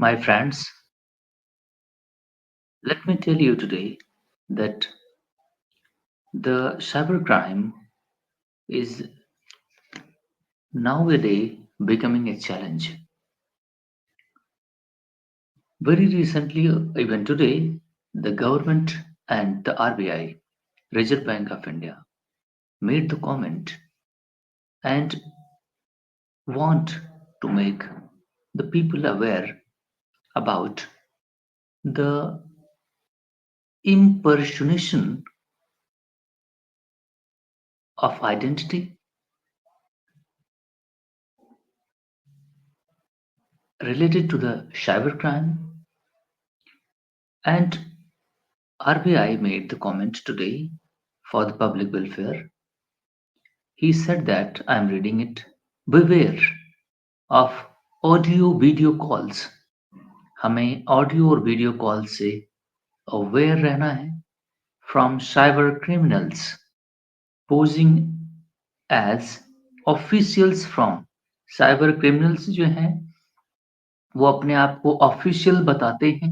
My friends, let me tell you today that the cybercrime is nowadays becoming a challenge. Very recently, even today, the government and the RBI, Reserve Bank of India, made the comment and want to make the people aware about the impersonation of identity related to the cybercrime. And RBI made the comment today for the public welfare. He said that, I'm reading it, beware of audio video calls. हमें audio और video call से aware रहना है from cyber criminals posing as officials from. Cyber criminals जो हैं वो अपने आप को ऑफिशियल बताते हैं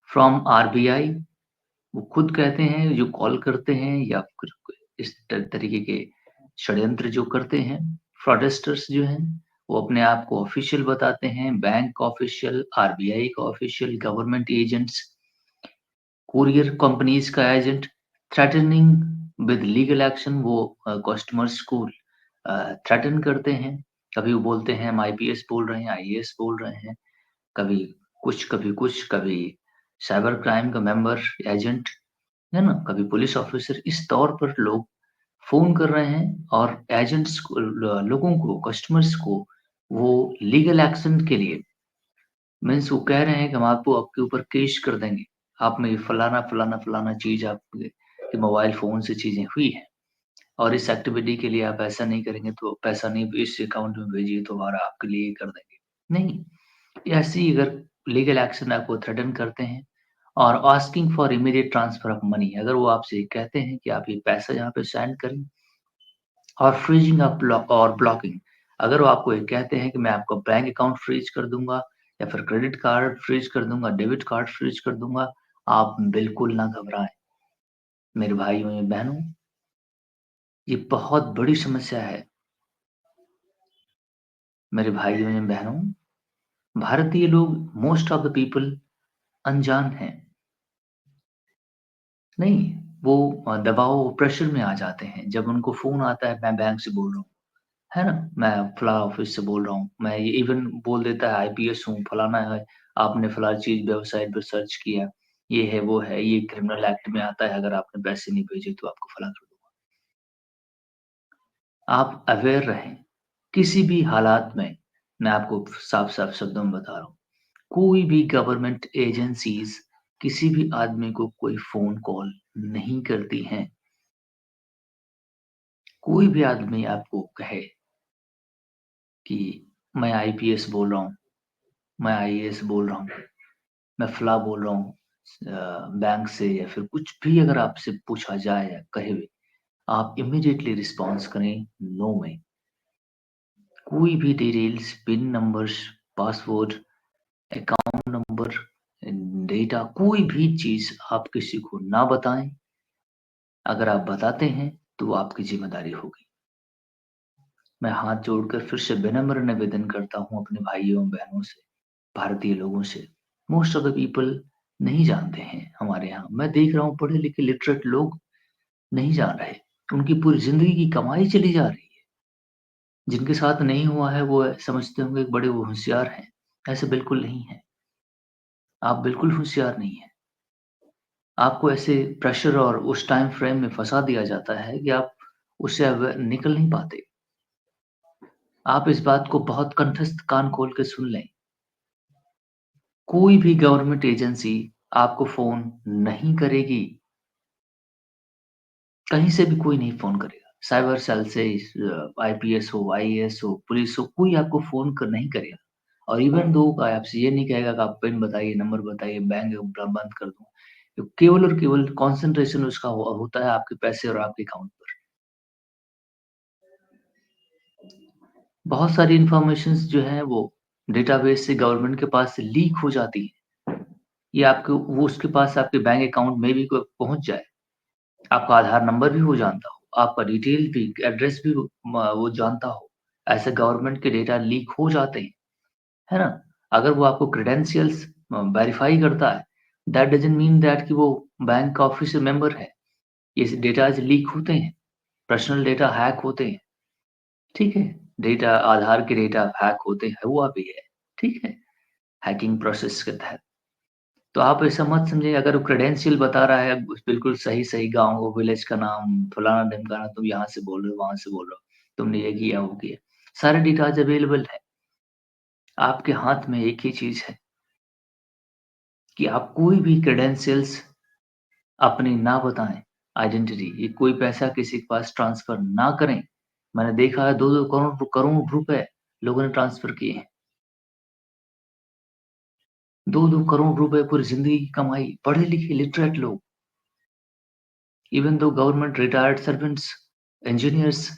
फ्रॉम आरबीआई. वो खुद कहते हैं जो कॉल करते हैं या फिर इस तरीके के षड्यंत्र जो करते हैं, फ्रॉडस्टर्स जो हैं, वो अपने आप को ऑफिशियल बताते हैं, बैंक ऑफिशियल, आरबीआई का official, government agents, courier companies का agent, threatening with legal action. वो कस्टमर्स को थ्रेटन करते हैं. कभी वो बोलते हैं हम आईपीएस बोल रहे हैं, आईएएस बोल रहे हैं, कभी कुछ, कभी साइबर क्राइम का मेंबर, एजेंट, है ना? कभी पुलिस ऑफिसर. इस तौर पर लोग फ़ोन कर रहे हैं और एजेंट्स को लोगों को, कस्टमर्स को वो लीगल एक्शन के लिए मीन्स वो कह रहे हैं कि हम आपको आपके ऊपर केस कर देंगे। आप में ये फलाना चीज़ आपके के मोबाइल फ़ोन से चीज़ें हुई हैं और इस एक्टिविटी के लिए आप ऐसा नहीं करेंगे तो पैसा नहीं इस अकाउंट में भेजिए तो हमारा आपके लिए ये कर देंगे। नहीं, ऐसे ही अगर लीगल एक्शन आपको थ्रेटन करते हैं और asking for immediate transfer of money, अगर वो आपसे कहते हैं कि आप ये पैसा यहाँ पे सेंड करें और फ्रीजिंग ऑफ ब्लॉक और ब्लॉकिंग, अगर वो आपको ये कहते हैं कि मैं आपका बैंक अकाउंट फ्रीज कर दूँगा या फिर क्रेडिट कार्ड फ्रीज कर दूँगा, डेबिट कार्ड फ्रीज कर दूँगा, आप बिल्कुल ना घबराएँ। मेरे भाइयों या बहनों, ये बहुत बड़ी समस्या है। मेरे भाइयों या बहनों, भारतीय लोग मोस्ट ऑफ द पीपल अनजान हैं। नहीं, वो दबाव प्रेशर में आ जाते हैं। जब उनको फ़ोन आता है मैं बैंक से बोल रहा हूँ, है ना? मैं फलाँ ऑफ़िस से बोल रहा हूँ। मैं ये इवन बोल देता है आईपीएस हूँ, फलाना है, आपने फलाँ चीज़ वेबसाइट पे सर्च किया, ये है, वो है, ये क्रिमिनल एक्ट में आता है, अगर आपने पैसे नहीं भेजे तो आपको फलाँ कर दूँगा। आप अवेयर रहें, किसी भी हालात में, मैं आपको साफ-साफ शब्दों में बता रहा हूँ, कोई भी गवर्नमेंट एजेंसीज़ किसी भी आदमी को कोई फ़ोन कॉल नहीं करती हैं। कोई भी आदमी आपको कहे कि मैं आईपीएस बोल रहा हूँ, मैं आईएएस बोल रहा हूँ, मैं फलाँ बोल रहा हूँ बैंक से या फिर कुछ भी अगर आपसे पूछा जाए या कहे भी, आप इमीडिएटली रिस्पॉन्स करें नो में। कोई भी details, pin numbers, password, account number, data, कोई भी चीज़ आप किसी को ना बताएँ। अगर आप बताते हैं, तो वो आपकी ज़िम्मेदारी होगी। मैं हाथ जोड़कर फिर से विनम्र निवेदन करता हूँ अपने भाइयों-बहनों से, भारतीय लोगों से। मोस्ट ऑफ द पीपल नहीं जानते हैं हमारे यहाँ। मैं देख रहा हूँ पढ़े-लिखे लिटरेट लोग नहीं जान रहे। उनकी पूरी ज़िंदगी की कमाई चली जा रही है। जिनके साथ नहीं हुआ है वो समझते होंगे कि बड़े वो होशियार हैं। ऐसे बिल्कुल नहीं है। आप बिल्कुल होशियार नहीं हैं। आपको ऐसे प्रेशर और उस टाइम फ्रेम में फँसा दिया जाता है कि आप उससे अब निकल नहीं पाते। आप इस बात को बहुत कंठस्थ कान खोल के सुन लें। कोई भी गवर्नमेंट एजेंसी आपको फ़ोन नहीं करेगी। कहीं से भी कोई नहीं फ़ोन करेगा। साइबर सेल से आईपीएस हो, आईएएस हो, पुलिस हो, कोई आपको फ़ोन नहीं करेगा। और इवन दो आपसे ये नहीं कहेगा कि आप पिन बताइए, नंबर बताइए, बैंक बंद कर दूँ। तो केवल और केवल कंसंट्रेशन उसका होता है आपके पैसे और आपके अकाउंट पर। बहुत सारी इन्फॉर्मेशंस जो हैं वो डेटाबेस से गवर्नमेंट के पास से लीक हो जाती है, या आपको वो उसके पास आपके बैंक अकाउंट में भी कोई पहुँच जाए, आपका आधार नंबर भी वो जानता हो, आपका डिटेल भी, एड्रेस भी वो जानता हो, ऐसे गवर्नमेंट के डेटा लीक हो जाते हैं, है ना? अगर वो आपको क्रेडेंशियल्स वेरीफाई करता है, दैट डज़न्ट मीन दैट कि वो बैंक का ऑफिशियल मेंबर है। ये डेटाज़ लीक होते हैं, पर्सनल डेटा हैक होते हैं, ठीक है? डेटा आधार के डेटा हैक होते हैं, हुआ भी है, ठीक है? हैकिंग प्रोसेस के तहत। तो आप ऐसा मत समझिए, अगर वो क्रेडेंशियल बता रहा है बिल्कुल सही-सही गाँव, विलेज का नाम, फलाना-ढिमकाना, तुम यहाँ से बोल रहे हो, वहाँ से बोल रहे हो, तुमने ये किया, वो किया। सारे डेटाज़ अवेलेबल है। आपके हाथ में एक ही चीज़ है कि आप कोई भी क्रेडेंशियल्स अपनी ना बताएँ, आइडेंटिटी, ये कोई पैसा किसी के पास ट्रांसफ़र ना करें। मैंने देखा है 2-2 करोड़ करोड़ रुपए लोगों ने ट्रांसफ़र किए हैं। 2-2 करोड़ रुपए पूरी ज़िंदगी की कमाई, पढ़े-लिखे लिटरेट लोग, even though government retired servants, engineers,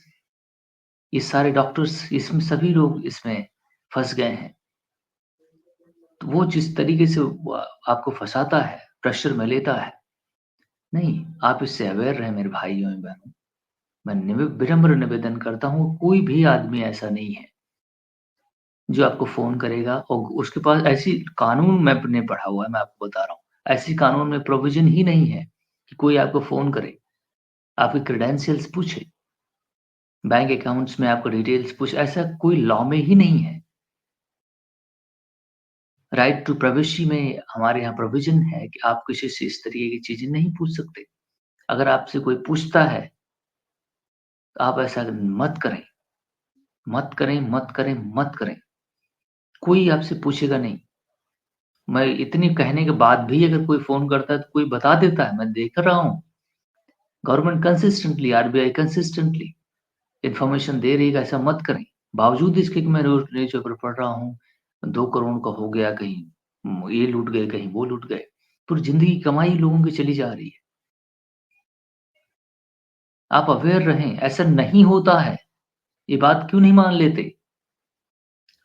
ये सारे डॉक्टर्स, इसमें सभी लोग इसमें फँस गए हैं। तो वो जिस तरीके से वो आपको फँसाता है, प्रेशर में लेता है, नहीं, आप इससे अवेयर रहें मेरे भाइयों एवं बहनों। मैं विनम्र निवेदन करता हूँ, कोई भी आदमी ऐसा नहीं है, जो आपको फ़ोन करेगा और उसके पास ऐसी कानून मैंने पढ़ा हुआ है, मैं आपको बता रहा हूँ, ऐसी कानून में प्रोविज़न ही नहीं है कि कोई आपको फ़ोन करे, आपके क्रेडेंशियल्स पूछे, बैंक अकाउंट्स में आपको डिटेल्स पूछे, ऐसा कोई लॉ में ही नहीं है। राइट टू प्राइवेसी में हमारे यहाँ प्रोविज़न है कि आप किसी से इस तरीके की चीज़ें नहीं पूछ सकते। अगर आपसे कोई पूछता है, तो आप ऐसा मत करें, मत करें, मत करें, मत करें। कोई आपसे पूछेगा नहीं। मैं इतने कहने के बाद भी अगर कोई फ़ोन करता है तो कोई बता देता है, मैं देख रहा हूँ। Government consistently, RBI consistently information दे रही है कि ऐसा मत करें। बावजूद इसके कि मैं रोज़ न्यूज़पेपर पढ़ रहा हूँ, 2 करोड़ का हो गया कहीं, ये लूट गए, कहीं वो लूट गए। पूरी ज़िंदगी की कमाई लोगों की चली जा रही है। आप अवेयर रहें, ऐसा नहीं होता है। ये बात क्यों नहीं मान लेते?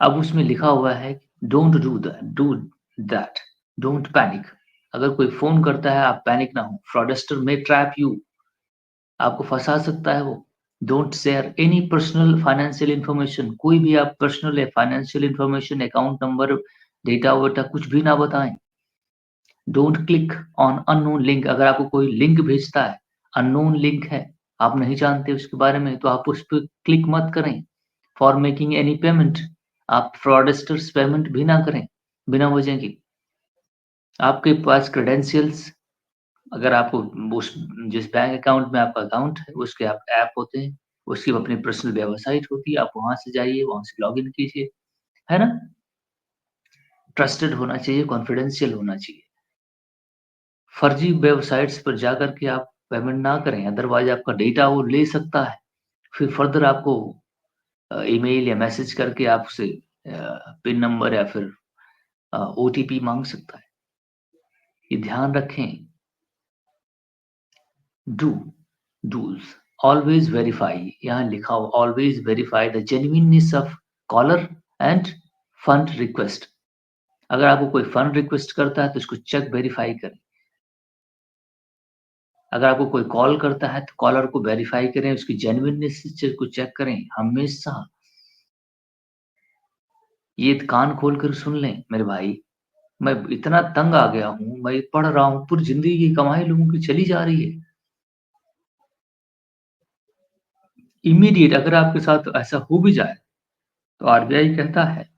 अब उसमें लिखा हुआ है डू दैट, डोंट पैनिक। अगर कोई फ़ोन करता है, आप पैनिक ना हो। फ्रॉडस्टर मे ट्रैप यू, आपको फँसा सकता है वो। Don't share any personal financial information, कोई भी आप पर्सनल या फाइनेंशियल इन्फॉर्मेशन, अकाउंट नंबर, डेटा-वेटा कुछ भी ना बताएँ। Don't click on unknown link, अगर आपको कोई लिंक भेजता है, अननोन लिंक है, आप नहीं जानते उसके बारे में, तो आप उस पे क्लिक मत करें। फॉर मेकिंग एनी पेमेंट, आप फ्रॉडस्टर्स पेमेंट भी ना करें, बिना वजह की। आपके पास क्रेडेंशियल्स, अगर आपको उस जिस बैंक अकाउंट में आपका अकाउंट है, उसके आप ऐप होते हैं, उसकी अपनी पर्सनल वेबसाइट होती है, आप वहाँ से जाइए, वहाँ से लॉगिन कीजिए, है ना? ट्रस्टेड होना चाहिए, कॉन्फिडेंशियल होना चाहिए। फर्जी वेबसाइट्स पर जाकर के आप पेमेंट ना करें, अदरवाइज़ आपका डेटा वो ले सकता है। फिर फर्दर आपको ईमेल या मैसेज करके आपसे पिन नंबर या फिर ओटीपी माँग सकता है। ये ध्यान रखें। डू डूज़ ऑलवेज़ वेरीफाई, यहाँ लिखा हो always verify the genuineness of caller and fund request. अगर आपको कोई फंड रिक्वेस्ट करता है तो उसको चेक वेरीफाई करें। अगर आपको कोई कॉल करता है तो कॉलर को वेरीफाई करें, उसकी जेन्युइननेस को चेक करें हमेशा। ये कान खोल कर सुन लें मेरे भाई, मैं इतना तंग आ गया हूँ, मैं पढ़ रहा हूँ, पूरी ज़िंदगी की कमाई लोगों की चली जा रही है। इमीडिएट अगर आपके साथ ऐसा हो भी जाए, तो आरबीआई कहता है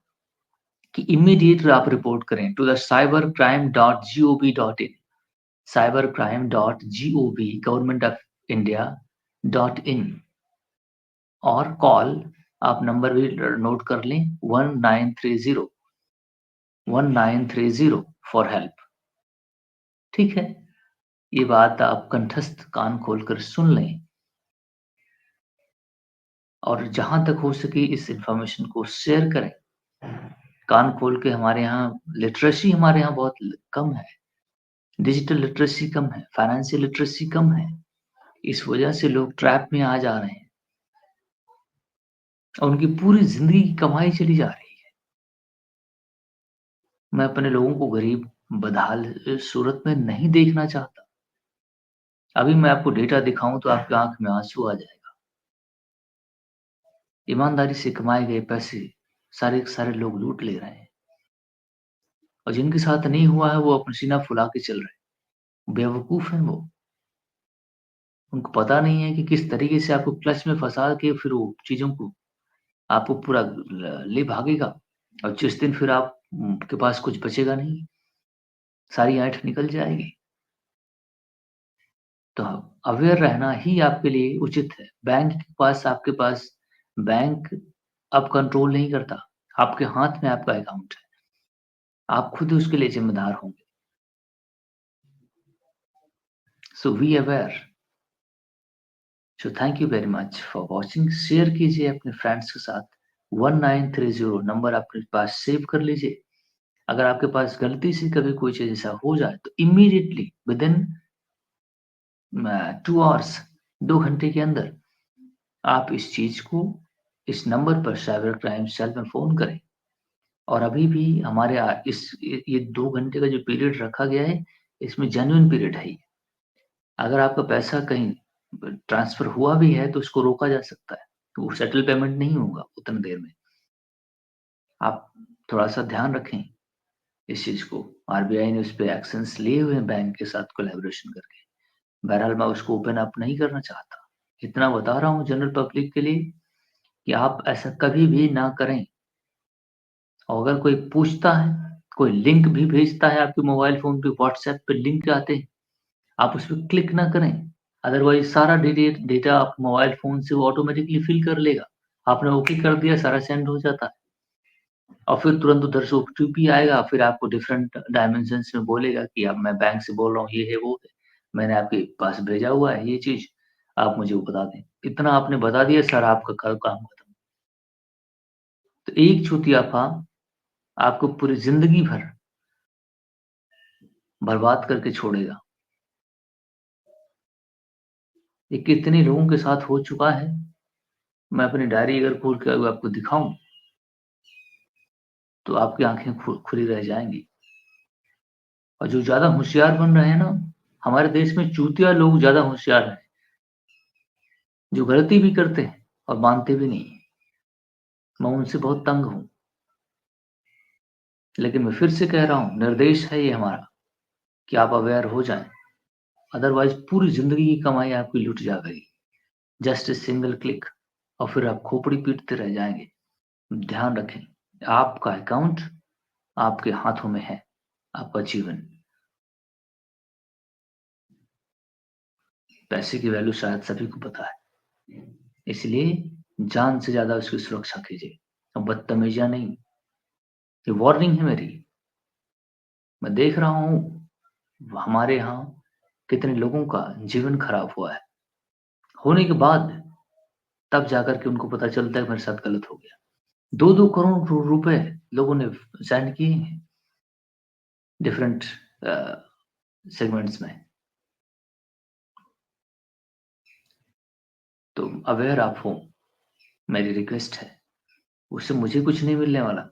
कि इमीडिएट आप रिपोर्ट करें to the cybercrime.gov.in, cybercrime.gov, government of India .in, और कॉल, आप नंबर भी नोट कर लें, 1930 फॉर हेल्प। ठीक है? ये बात आप कंठस्थ कान खोलकर सुन लें और जहाँ तक हो सके इस इन्फॉर्मेशन को शेयर करें। कान खोल के, हमारे यहाँ लिटरेसी हमारे यहाँ बहुत कम है। डिजिटल लिटरेसी कम है, फाइनेंशियल लिटरेसी कम है। इस वजह से लोग ट्रैप में आ जा रहे हैं और उनकी पूरी ज़िंदगी की कमाई चली जा रही है। मैं अपने लोगों को गरीब, बदहाल सूरत में नहीं देखना चाहता। अभी मैं आपको डेटा दिखाऊँ तो आपकी आँख में आँसू आ जाएगा। ईमानदारी से कमाए गए पैसे सारे के सारे लोग लूट ले रहे हैं और जिनके साथ नहीं हुआ है वो अपना सीना फुला के चल रहे हैं। बेवकूफ़ हैं वो। उनको पता नहीं है कि किस तरीके से आपको क्लच में फँसा के फिर वो चीज़ों को आपको पूरा ले भागेगा और जिस दिन फिर आप के पास कुछ बचेगा नहीं, सारी ऐंठ निकल जाएगी। तो अवेयर रहना ही आपके लिए उचित है। बैंक अब कंट्रोल नहीं करता। आपके हाथ में आपका अकाउंट है। आप खुद उसके लिए ज़िम्मेदार होंगे। So be aware. So thank you very much for watching. Share कीजिए अपने फ्रेंड्स के साथ। 1930 नंबर अपने पास सेव कर लीजिए। अगर आपके पास गलती से कभी कोई चीज़ ऐसा हो जाए तो इमीडिएटली विदिन 2 आवर्स 2 घंटे के अंदर आप इस चीज़ को इस नंबर पर साइबर क्राइम सेल में फ़ोन करें। और अभी भी हमारे ये 2 घंटे का जो पीरियड रखा गया है, इसमें जेन्युइन पीरियड है ये। अगर आपका पैसा कहीं ट्रांसफ़र हुआ भी है तो उसको रोका जा सकता है। तो वो सेटल पेमेंट नहीं होगा उतनी देर में। आप थोड़ा-सा ध्यान रखें इस चीज़ को। आरबीआई ने उस पे एक्शन्स लिए हुए हैं बैंक के साथ कोलैबोरेशन करके। बहरहाल मैं उसको ओपन अप नहीं करना चाहता। इतना बता रहा हूँ जनरल पब्लिक के लिए कि आप ऐसा कभी भी ना करें। और अगर कोई पूछता है, कोई लिंक भी भेजता है आपके मोबाइल फ़ोन पे व्हाट्सएप पे लिंक आते हैं, आप उस पे क्लिक ना करें। अदरवाइज़ सारा डेटा आप मोबाइल फ़ोन से वो ऑटोमैटिकली फ़िल कर लेगा। आपने ओके कर दिया, सारा सेंड हो जाता है और फिर तुरंत उधर से ओटीपी आएगा, फिर आपको डिफरेंट डायमेंशन्स में बोलेगा कि अब मैं बैंक से बोल रहा हूँ, ये है, वो है। मैंने आपके पास भेजा हुआ है ये चीज़, आप मुझे वो बता दें। इतना आपने बता दिया सर आपका काम खत्म। तो एक चूतियापा आपको पूरी ज़िंदगी भर बर्बाद करके छोड़ेगा। ये कितने लोगों के साथ हो चुका है, मैं अपनी डायरी अगर खोल के अगर आपको दिखाऊँ, तो आपकी आँखें खुली रह जाएँगी। और जो ज़्यादा होशियार बन रहे हैं ना, हमारे देश में चूतिया लोग ज़्यादा होशियार हैं, जो गलती भी करते हैं और मानते भी नहीं हैं। मैं उनसे बहुत तंग हूँ। लेकिन मैं फिर से कह रहा हूँ, निर्देश है ये हमारा कि आप अवेयर हो जाएँ, अदरवाइज़ पूरी ज़िंदगी की कमाई आपकी लुट जाएगी। जस्ट अ सिंगल क्लिक और फिर आप खोपड़ी पीटते रह जाएँगे। ध्यान रखें, आपका अकाउंट आपके हाथों में है, आपका जीवन। पैसे की वैल्यू शायद सभी को पता है। इसलिए जान से ज़्यादा उसकी सुरक्षा कीजिए और बदतमीज़ियाँ नहीं। ये वार्निंग है मेरी। मैं देख रहा हूँ हमारे यहाँ कितने लोगों का जीवन खराब हुआ है। होने के बाद तब जाकर के उनको पता चलता है कि मेरे साथ गलत हो गया। 2-2 करोड़ रुपए लोगों ने सेंड किए हैं डिफरेंट अ, सेगमेंट्स में। तो अवेयर आप हो, मेरी रिक्वेस्ट है। उससे मुझे कुछ नहीं मिलने वाला।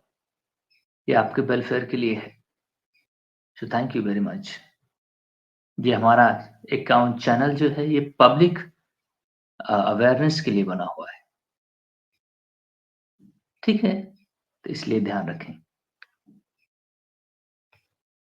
ये आपके वेलफेयर के लिए है। सो थैंक यू वेरी मच। ये हमारा अकाउंट चैनल जो है ये पब्लिक अवेयरनेस के लिए बना हुआ है। ठीक है? तो इसलिए ध्यान रखें।